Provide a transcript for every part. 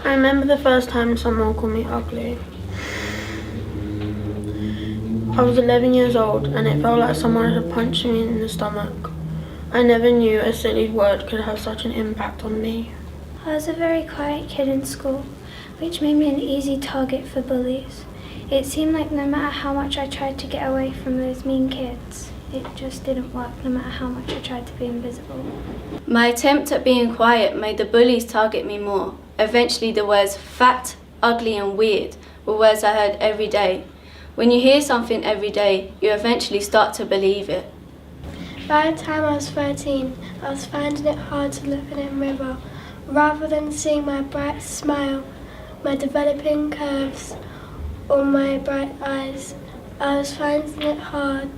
I remember the first time someone called me ugly. I was 11 years old and it felt like someone had punched me in the stomach. I never knew a silly word could have such an impact on me. I was a very quiet kid in school, which made me an easy target for bullies. It seemed like no matter how much I tried to get away from those mean kids, it just didn't work no matter how much I tried to be invisible. My attempt at being quiet made the bullies target me more. Eventually the words fat, ugly and weird were words I heard every day. When you hear something every day, you eventually start to believe it. By the time I was 13, I was finding it hard to look in a mirror. Rather than seeing my bright smile, my developing curves, or my bright eyes, I was finding it hard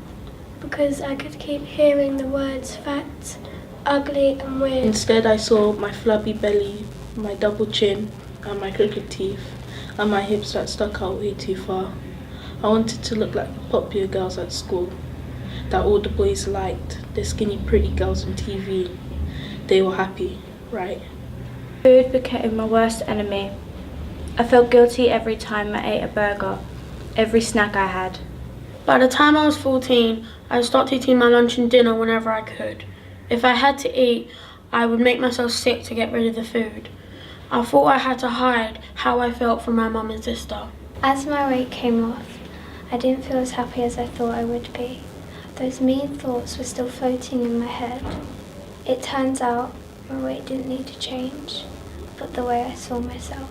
because I could keep hearing the words fat, ugly and weird. Instead I saw my flabby belly, my double chin and my crooked teeth and my hips that stuck out way too far. I wanted to look like the popular girls at school that all the boys liked, the skinny pretty girls on TV. They were happy, right? Food became my worst enemy. I felt guilty every time I ate a burger, every snack I had. By the time I was 14, I stopped eating my lunch and dinner whenever I could. If I had to eat, I would make myself sick to get rid of the food. I thought I had to hide how I felt from my mum and sister. As my weight came off, I didn't feel as happy as I thought I would be. Those mean thoughts were still floating in my head. It turns out my weight didn't need to change, but the way I saw myself.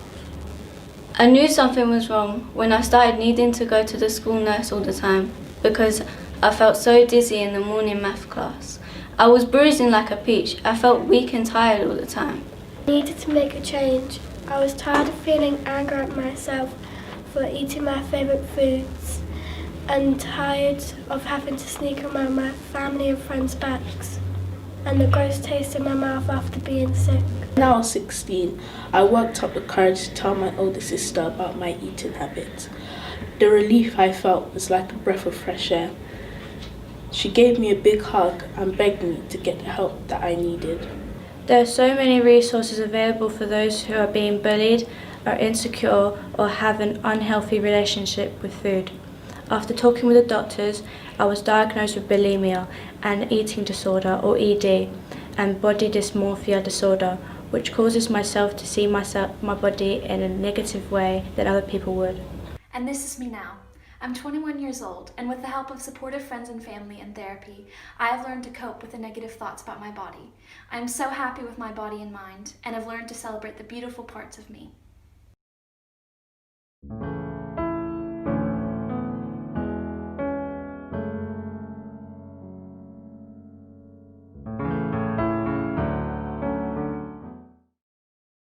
I knew something was wrong when I started needing to go to the school nurse all the time because I felt so dizzy in the morning math class. I was bruising like a peach. I felt weak and tired all the time. I needed to make a change. I was tired of feeling anger at myself for eating my favourite foods and tired of having to sneak around my family and friends' backs and the gross taste in my mouth after being sick. When I was 16, I worked up the courage to tell my older sister about my eating habits. The relief I felt was like a breath of fresh air. She gave me a big hug and begged me to get the help that I needed. There are so many resources available for those who are being bullied, are insecure or have an unhealthy relationship with food. After talking with the doctors, I was diagnosed with bulimia, an eating disorder or ED, and body dysmorphia disorder, which causes myself to see my body in a negative way than other people would. And this is me now. I'm 21 years old, and with the help of supportive friends and family and therapy, I have learned to cope with the negative thoughts about my body. I am so happy with my body and mind, and have learned to celebrate the beautiful parts of me.